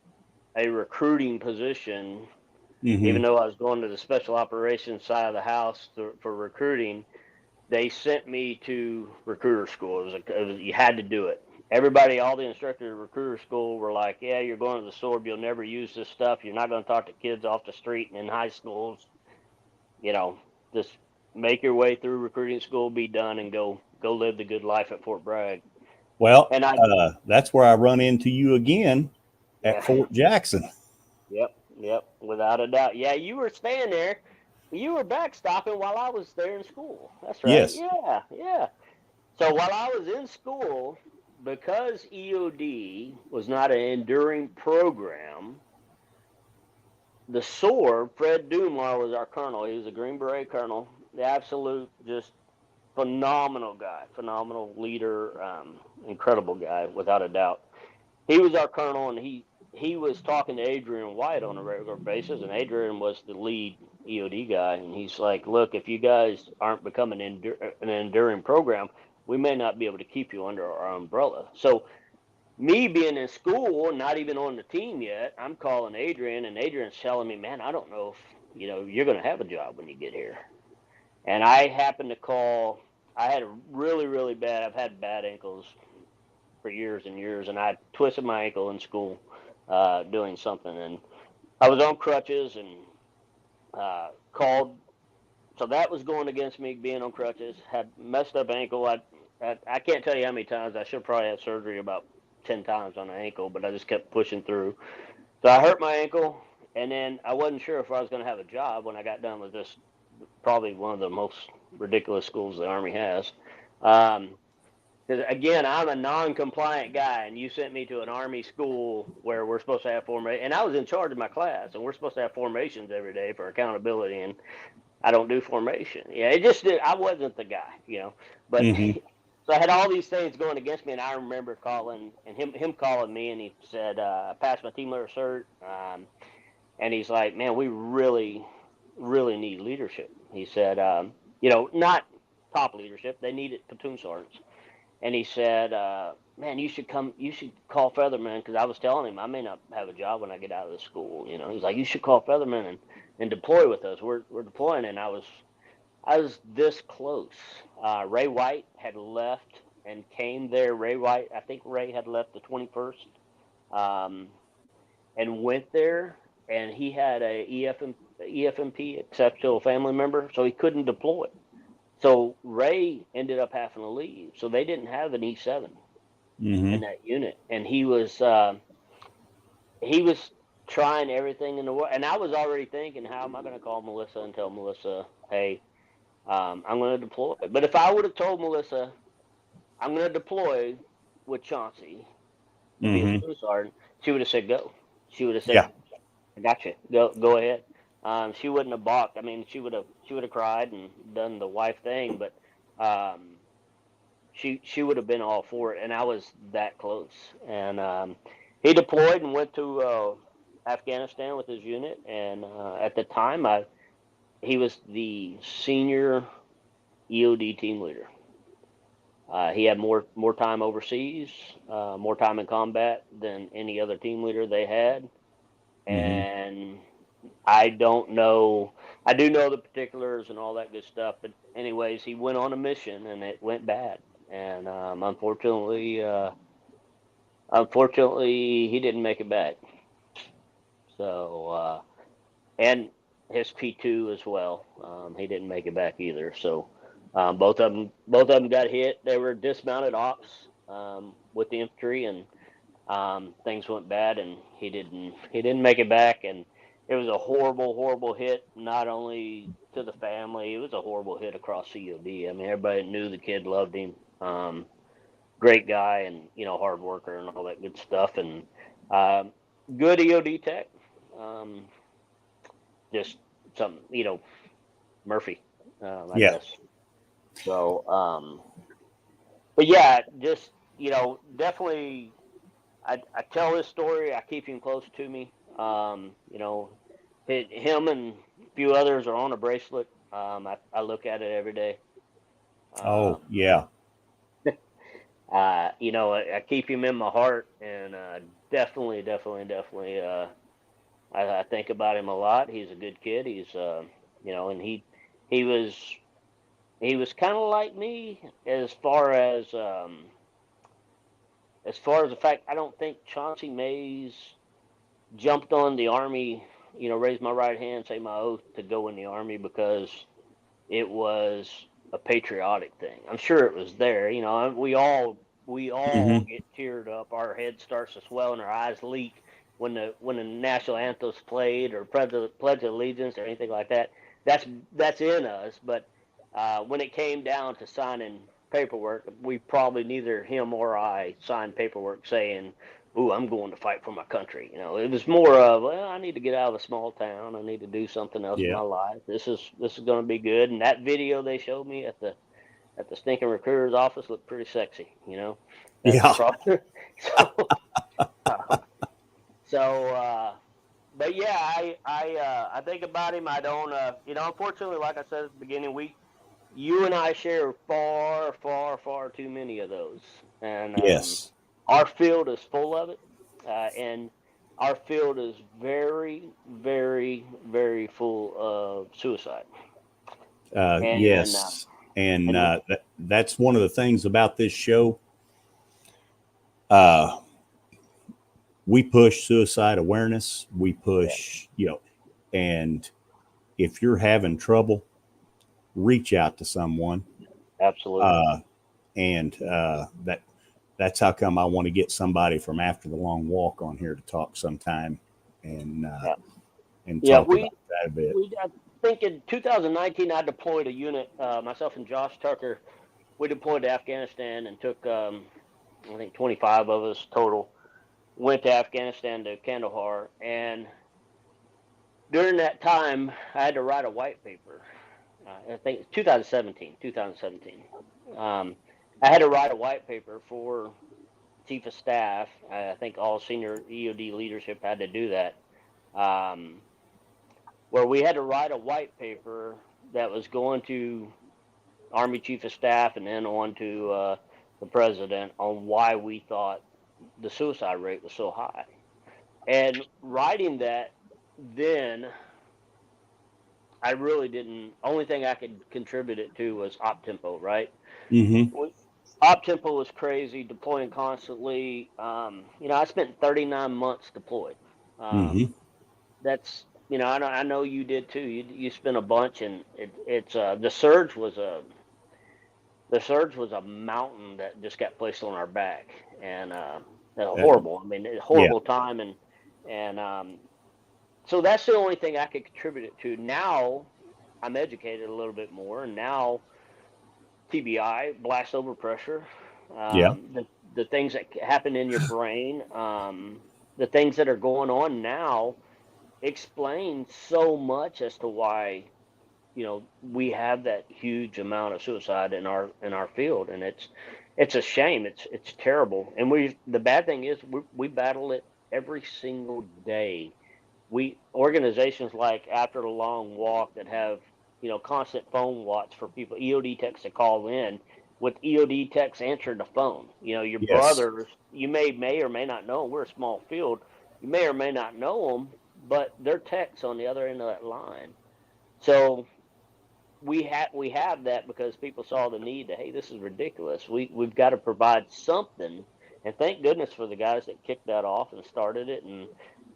a recruiting position. Mm-hmm. Even though I was going to the special operations side of the house for recruiting, they sent me to recruiter school. You had to do it. Everybody, all the instructors at recruiter school were like, "Yeah, you're going to the SORB. You'll never use this stuff. You're not going to talk to kids off the street and in high schools. Just make your way through recruiting school, be done, and go live the good life at Fort Bragg." Well, And that's where I run into you again at Fort Jackson. Yep, without a doubt. Yeah, you were staying there. You were backstopping while I was there in school. That's right. Yes. Yeah. So while I was in school, because EOD was not an enduring program, the SOAR, Fred Dumar, was our colonel. He was a Green Beret colonel, the absolute just phenomenal guy, phenomenal leader, incredible guy, without a doubt. He was our colonel, and he was talking to Adrian White on a regular basis, and Adrian was the lead EOD guy, and he's like, "Look, if you guys aren't becoming an enduring program, we may not be able to keep you under our umbrella." So me being in school, not even on the team yet, I'm calling Adrian, and Adrian's telling me, "Man, I don't know if you're going to have a job when you get here." And I happened to call. I had a really, really bad. I've had bad ankles for years and years, and I twisted my ankle in school doing something, and I was on crutches and called. So that was going against me, being on crutches. Had messed up ankle. I can't tell you how many times. I should probably have surgery about 10 times on the ankle, but I just kept pushing through. So I hurt my ankle, and then I wasn't sure if I was going to have a job when I got done with this, probably one of the most ridiculous schools the Army has. Because, again, I'm a non-compliant guy, and you sent me to an Army school where we're supposed to have formation. And I was in charge of my class, and we're supposed to have formations every day for accountability, and I don't do formation. Yeah, I wasn't the guy, But so I had all these things going against me, and I remember calling, and him calling me, and he said, "I passed my team leader cert." And he's like, "Man, we really, really need leadership." He said, not top leadership. They needed platoon sergeants. And he said, "Man, you should call Featherman," because I was telling him I may not have a job when I get out of the school. He's like, "You should call Featherman and deploy with us. We're deploying." And I was this close. Ray White had left and came there. I think Ray had left the 21st, and went there, and he had a EFMP, exceptional family member, so he couldn't deploy. So Ray ended up having to leave. So they didn't have an E7 in that unit. And he was trying everything in the world. And I was already thinking, how am I going to call Melissa and tell Melissa, "Hey, I'm going to deploy"? But if I would have told Melissa, "I'm going to deploy with Chauncey and be a platoon sergeant," she would have said, "Go." She would have said, Yeah. "I got you. Go ahead." She wouldn't have balked. I mean, she would have cried and done the wife thing, but she would have been all for it. And I was that close. And he deployed and went to Afghanistan with his unit. And at the time, he was the senior EOD team leader. He had more time overseas, more time in combat than any other team leader they had. And I don't know. I do know the particulars and all that good stuff. But anyways, he went on a mission and it went bad. And unfortunately, he didn't make it back. So and his P2 as well. He didn't make it back either. So both of them got hit. They were dismounted ops with the infantry, and things went bad, and he didn't make it back. And it was a horrible hit, not only to the family, it was a horrible hit across EOD. I mean, everybody knew the kid, loved him. Great guy, and hard worker and all that good stuff, and good EOD tech. Just some, Murphy, I guess. So, but yeah, just definitely. I tell this story. I keep him close to me. Him and a few others are on a bracelet. I look at it every day. I keep him in my heart, and definitely. I think about him a lot. He's a good kid. He's and he was kind of like me as far as the fact, I don't think Chauncey Mays jumped on the Army, raised my right hand, say my oath to go in the Army because it was a patriotic thing. I'm sure it was there. We all get teared up. Our head starts to swell and our eyes leak when the national anthem's played or Pledge of Allegiance or anything like that. That's in us. But when it came down to signing paperwork, we probably, neither him or I, signed paperwork saying, "Ooh, I'm going to fight for my country." It was more of, well, I need to get out of a small town. I need to do something else in my life. This is going to be good. And that video they showed me at the stinking recruiter's office looked pretty sexy. But yeah, I think about him. I don't, unfortunately, like I said at the beginning, you and I share far, far, far too many of those. And our field is full of it. And our field is very, very, very full of suicide. That's one of the things about this show. We push suicide awareness. We push, and if you're having trouble, reach out to someone. Absolutely. That's how come I want to get somebody from After the Long Walk on here to talk sometime and talk about that a bit. I think in 2019, I deployed a unit, myself and Josh Tucker. We deployed to Afghanistan and took, I think 25 of us total, went to Afghanistan to Kandahar. And during that time, I had to write a white paper. I think it's 2017. I had to write a white paper for Chief of Staff. I think all senior EOD leadership had to do that. Where we had to write a white paper that was going to Army Chief of Staff and then on to the President on why we thought the suicide rate was so high. And writing that then, I really didn't. Only thing I could contribute it to was op tempo, right? Op tempo was crazy, deploying constantly. I spent 39 months deployed. That's, I know you did too. You spent a bunch, and it's the surge was a mountain that just got placed on our back, and horrible. I mean, horrible time, and so that's the only thing I could contribute it to. Now I'm educated a little bit more, and now TBI, blast over pressure, the things that happen in your brain, the things that are going on now explain so much as to why we have that huge amount of suicide in our field, and it's a shame. It's terrible, and the bad thing is we battle it every single day. Organizations like After the Long Walk that have constant phone watch for people, EOD techs that call in, with EOD techs answering the phone. You know, your Yes. brothers, you may or may not know them. We're a small field. You may or may not know them, but they're techs on the other end of that line. So we have that because people saw the need to, hey, this is ridiculous. We've got to provide something, and thank goodness for the guys that kicked that off and started it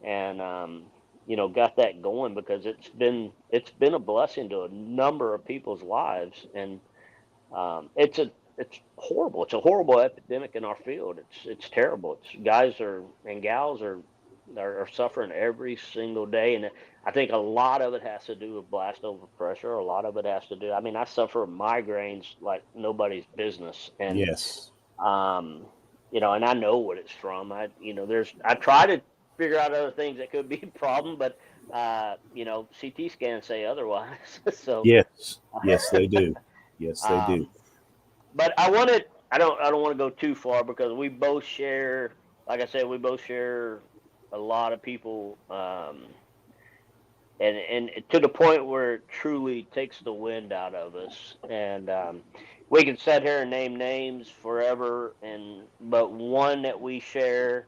and you know, got that going, because it's been a blessing to a number of people's lives, and it's horrible. It's a horrible epidemic in our field. It's terrible. It's guys and gals are suffering every single day, and I think a lot of it has to do with blast overpressure. A lot of it has to do. I mean, I suffer migraines like nobody's business, and Yes. you know, and I know what it's from. I try to figure out other things that could be a problem, but you know, CT scans say otherwise. So Yes. Yes, they do. Yes, they do. But I don't want to go too far, because we both share, like I said, we both share a lot of people, and to the point where it truly takes the wind out of us. And we can sit here and name names forever, but one that we share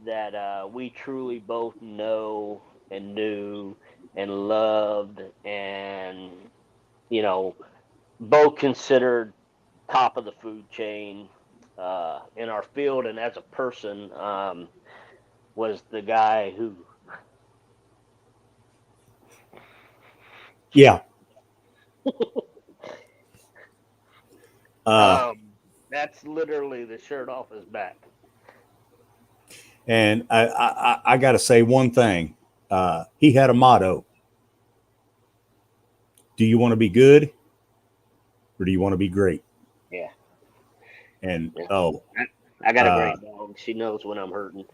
that we truly both know and knew and loved, and you know, both considered top of the food chain in our field and as a person, was the guy who. Yeah. That's literally the shirt off his back. And I got to say one thing. He had a motto. Do you want to be good, or do you want to be great? Yeah. And Yeah. I got a great dog. She knows when I'm hurting.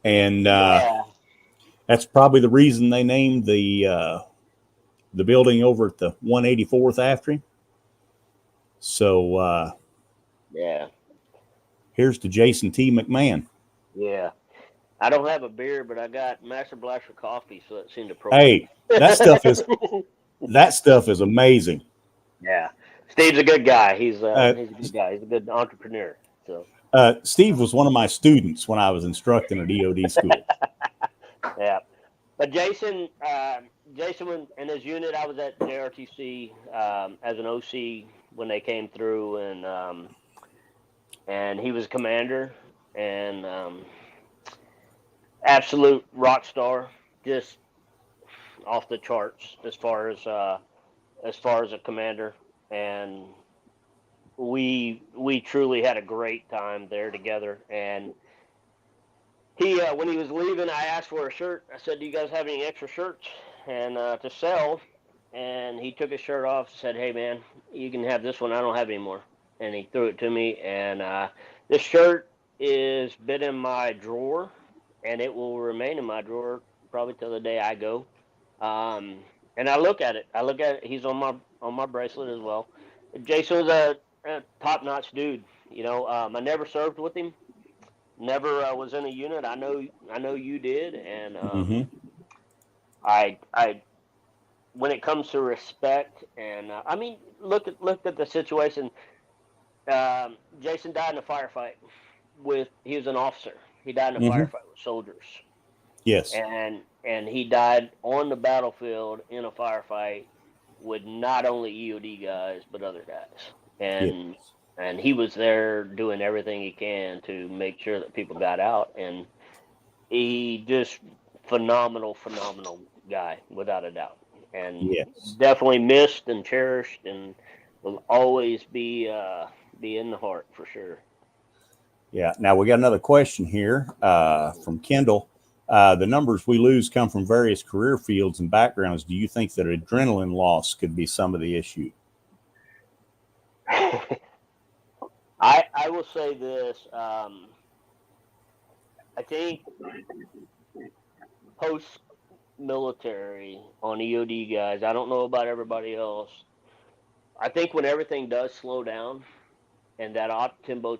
And that's probably the reason they named the building over at the 184th after him. So yeah. Here's to Jason T. McMahon. Yeah. I don't have a beer, but I got Master Blaster coffee, so it seemed Hey, appropriate. that stuff is amazing. Yeah. Steve's a good guy. He's a good guy. He's a good entrepreneur. So Steve was one of my students when I was instructing at EOD school. yeah. But Jason and his unit, I was at JRTC as an OC when they came through, and he was commander, and absolute rock star, just off the charts as far as a commander. And we truly had a great time there together. And he when he was leaving, I asked for a shirt. I said, do you guys have any extra shirts and to sell? And he took his shirt off and said, hey man, you can have this one, I don't have any more. And he threw it to me, and this shirt is been in my drawer, and it will remain in my drawer probably till the day I go. And I look at it. He's on my bracelet as well. Jason was a top-notch dude. You know, I never served with him. Never was in a unit. I know you did, and I when it comes to respect, and I mean, look at the situation. Jason died in a firefight he was an officer. He died in a firefight with soldiers. Yes. And he died on the battlefield in a firefight with not only EOD guys, but other guys. And he was there doing everything he can to make sure that people got out. And he just phenomenal guy, without a doubt. And definitely missed and cherished, and will always be in the heart for sure. Yeah. Now we got another question here from Kendall. The numbers we lose come from various career fields and backgrounds. Do you think that adrenaline loss could be some of the issue? I will say this. I think post-military on EOD guys, I don't know about everybody else. I think when everything does slow down and that op tempo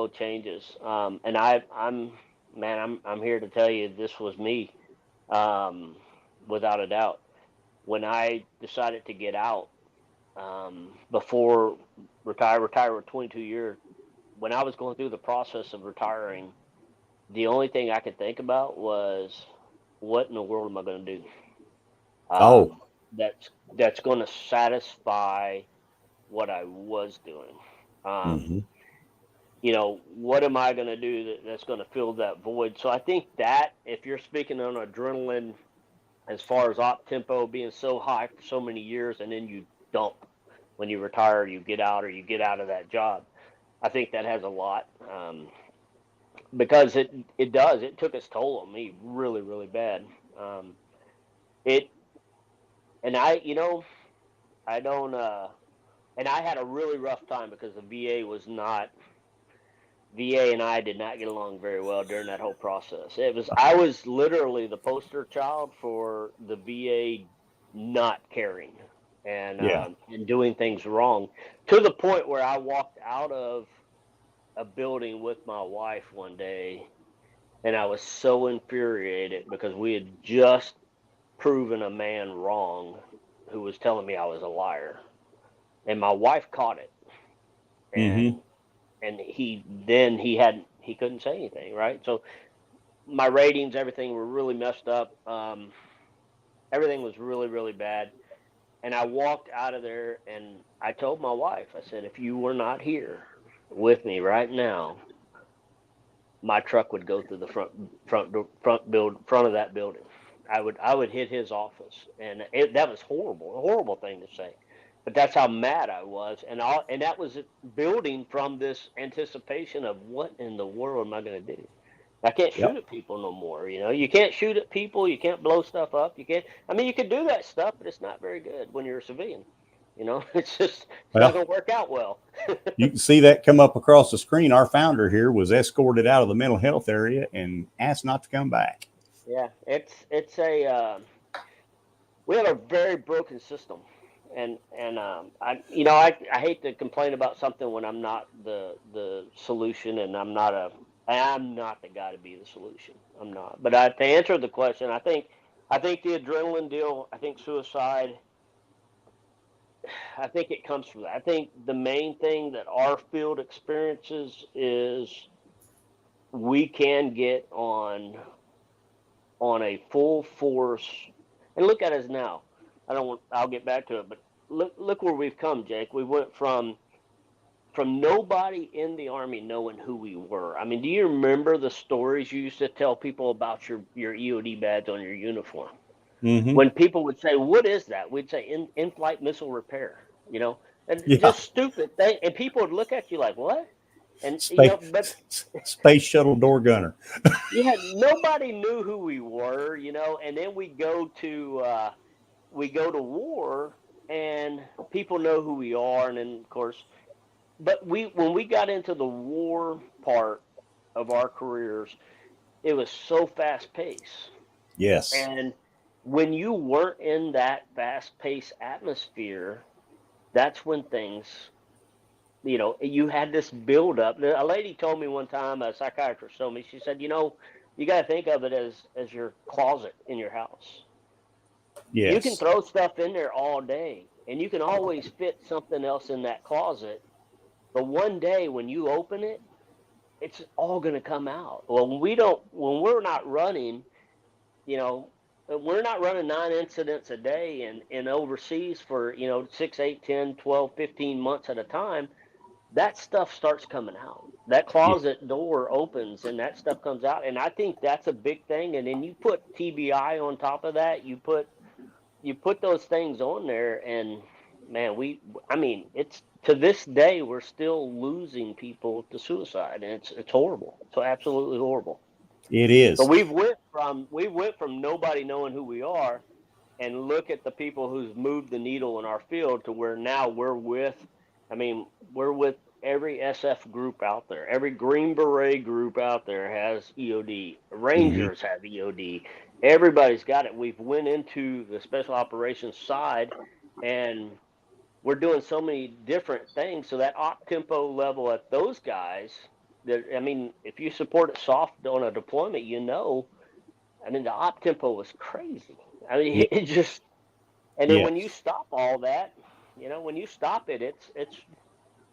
changes, and I'm here to tell you this was me, without a doubt. When I decided to get out before retired with 22 years. When I was going through the process of retiring, the only thing I could think about was, what in the world am I going to do? Oh. That's going to satisfy what I was doing. Mm-hmm. What am I going to do that's going to fill that void? So I think that if you're speaking on adrenaline, as far as op tempo being so high for so many years, and then you dump when you retire, you get out of that job. I think that has a lot, because it took its toll on me really, really bad. It and I don't and I had a really rough time because the VA and I did not get along very well during that whole process. I was literally the poster child for the VA not caring and Yeah. and doing things wrong, to the point where I walked out of a building with my wife one day, and I was so infuriated because we had just proven a man wrong who was telling me I was a liar, and my wife caught it, Mm-hmm. and he couldn't say anything, right? So my ratings, everything were really messed up. Everything was really, really bad. And I walked out of there and I told my wife, I said, if you were not here with me right now, my truck would go through the front of that building. I would hit his office, and that was horrible, a horrible thing to say, but that's how mad I was, and that was building from this anticipation of, what in the world am I going to do? I can't shoot Yep. at people no more. You can't shoot at people. You can't blow stuff up. You can't. I mean, you can do that stuff, but it's not very good when you're a civilian. It's not going to work out well. You can see that come up across the screen. Our founder here was escorted out of the mental health area and asked not to come back. Yeah, we have a very broken system, and I hate to complain about something when I'm not the solution, and I'm not the guy to be the solution. I'm not. But to answer the question, I think the adrenaline deal, I think suicide, I think it comes from that. I think the main thing that our field experiences is we can get on a full force, and look at us now. I'll get back to it, but look where we've come, Jake. We went from nobody in the Army knowing who we were. I mean, do you remember the stories you used to tell people about your EOD badge on your uniform? Mm-hmm. When people would say, "What is that?" We'd say, "In-flight missile repair." And Yeah. just stupid thing, and people would look at you like, "What?" And but Space shuttle door gunner. yeah, nobody knew who we were, and then we go to war, and people know who we are, and then of course, but when we got into the war part of our careers, it was so fast paced. Yes. And when you weren't in that fast paced atmosphere, that's when things, you had this build up. A lady told me one time, a psychiatrist told me, she said, you got to think of it as your closet in your house. Yes. You can throw stuff in there all day, and you can always fit something else in that closet. But one day when you open it, it's all going to come out. Well, when we're not running, we're not running 9 incidents a day in overseas for, 6, 8, 10, 12, 15 months at a time, that stuff starts coming out. That closet door opens and that stuff comes out. And I think that's a big thing. And then you put TBI on top of that, you put those things on there, and man, it's to this day, we're still losing people to suicide, and it's horrible. So absolutely horrible. It is. So we went from nobody knowing who we are, and look at the people who's moved the needle in our field to where now we're with every SF group out there. Every Green Beret group out there has EOD. Rangers have EOD. Everybody's got it. We've went into the special operations side, and we're doing so many different things. So that op tempo level at those guys, if you support it soft on a deployment, the op tempo was crazy. It just, and then when you stop all that, you know, when you stop it,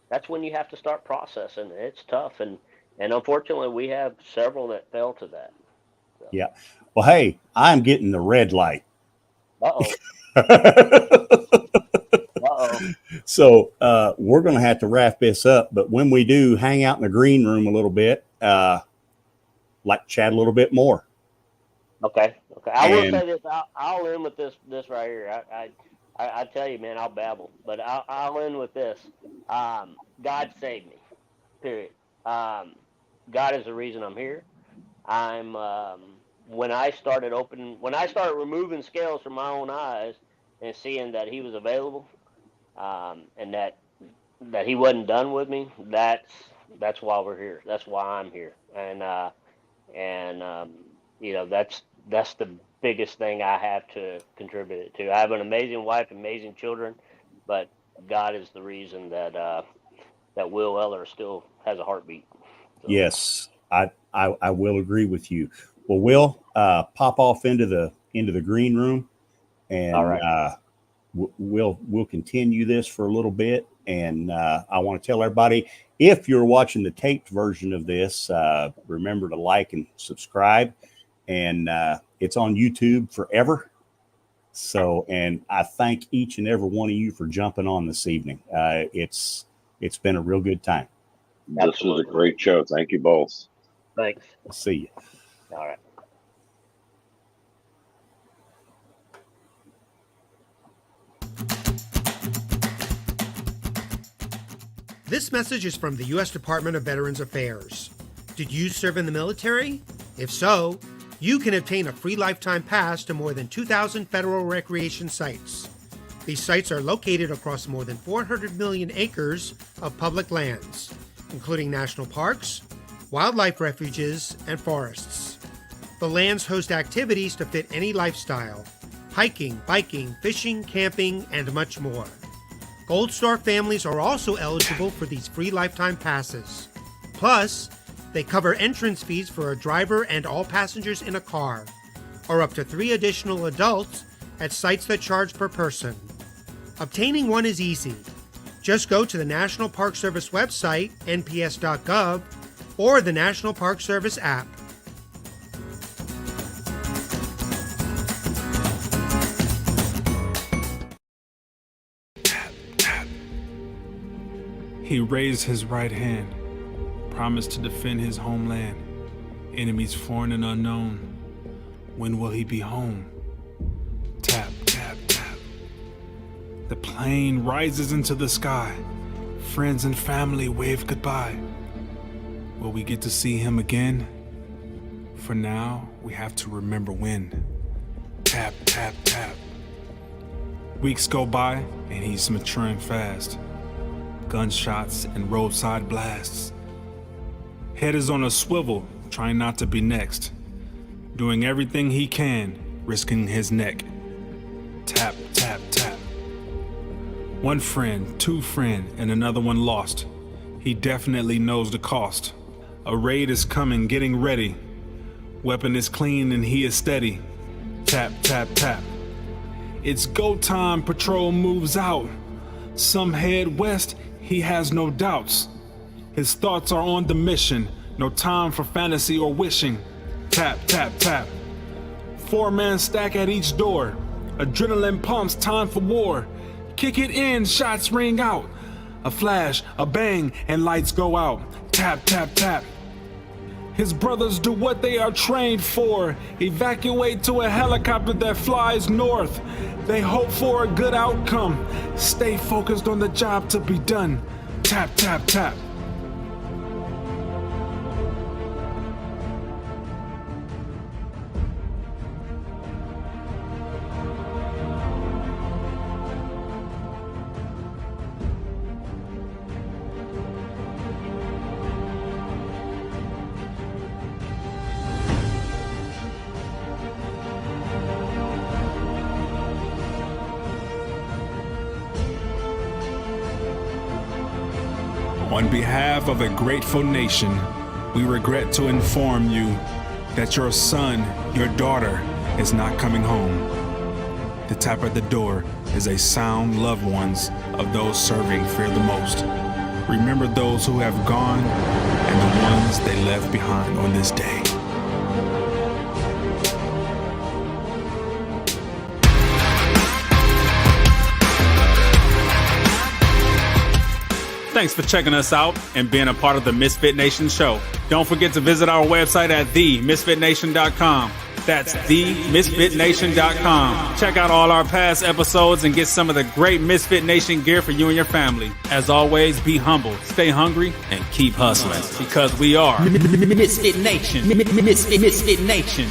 that's when you have to start processing. It's tough, and unfortunately, we have several that fell to that. So. Yeah. Well, hey, I'm getting the red light. Uh-oh. So we're going to have to wrap this up. But when we do, hang out in the green room a little bit, like chat a little bit more. Okay. I will say this. I'll end with this right here. I tell you, man, I'll babble, but I'll end with this. God saved me. Period. God is the reason I'm here. When I started removing scales from my own eyes and seeing that He was available, and that He wasn't done with me, that's why we're here. That's why I'm here. And you know, that's the biggest thing I have to contribute to. I have an amazing wife, amazing children, but God is the reason that Will Eller still has a heartbeat. So. Yes, I will agree with you. Well, Will, pop off into the green room, and all right. We'll continue this for a little bit. And I want to tell everybody, if you're watching the taped version of this, remember to like and subscribe. And it's on YouTube forever. So, and I thank each and every one of you for jumping on this evening. It's been a real good time. This was a great show. Thank you both. Thanks. See you. All right. This message is from the U.S. Department of Veterans Affairs. Did you serve in the military? If so, you can obtain a free lifetime pass to more than 2,000 federal recreation sites. These sites are located across more than 400 million acres of public lands, including national parks, wildlife refuges, and forests. The lands host activities to fit any lifestyle: hiking, biking, fishing, camping, and much more. Gold Star families are also eligible for these free lifetime passes. Plus, they cover entrance fees for a driver and all passengers in a car, or up to 3 additional adults at sites that charge per person. Obtaining one is easy. Just go to the National Park Service website, nps.gov, or the National Park Service app. He raised his right hand, promised to defend his homeland. Enemies foreign and unknown. When will he be home? Tap, tap, tap. The plane rises into the sky. Friends and family wave goodbye. Will we get to see him again? For now, we have to remember when. Tap, tap, tap. Weeks go by, and he's maturing fast. Gunshots and roadside blasts. Head is on a swivel, trying not to be next. Doing everything he can, risking his neck. Tap, tap, tap. One friend, 2 friends, and another one lost. He definitely knows the cost. A raid is coming, getting ready. Weapon is clean and he is steady. Tap, tap, tap. It's go time, patrol moves out. Some head west, he has no doubts. His thoughts are on the mission, no time for fantasy or wishing. Tap, tap, tap. 4-man stack at each door. Adrenaline pumps, time for war. Kick it in, shots ring out. A flash, a bang, and lights go out. Tap, tap, tap. His brothers do what they are trained for. Evacuate to a helicopter that flies north. They hope for a good outcome. Stay focused on the job to be done. Tap, tap, tap. On behalf of a grateful nation, we regret to inform you that your son, your daughter, is not coming home. the tap at the door is a sound loved ones of those serving fear the most. Remember those who have gone and the ones they left behind on this day. Thanks for checking us out and being a part of the Misfit Nation show. Don't forget to visit our website at themisfitnation.com. That's themisfitnation.com. Check out all our past episodes and get some of the great Misfit Nation gear for you and your family. As always, be humble, stay hungry, and keep hustling because we are Misfit Nation. Misfit Nation.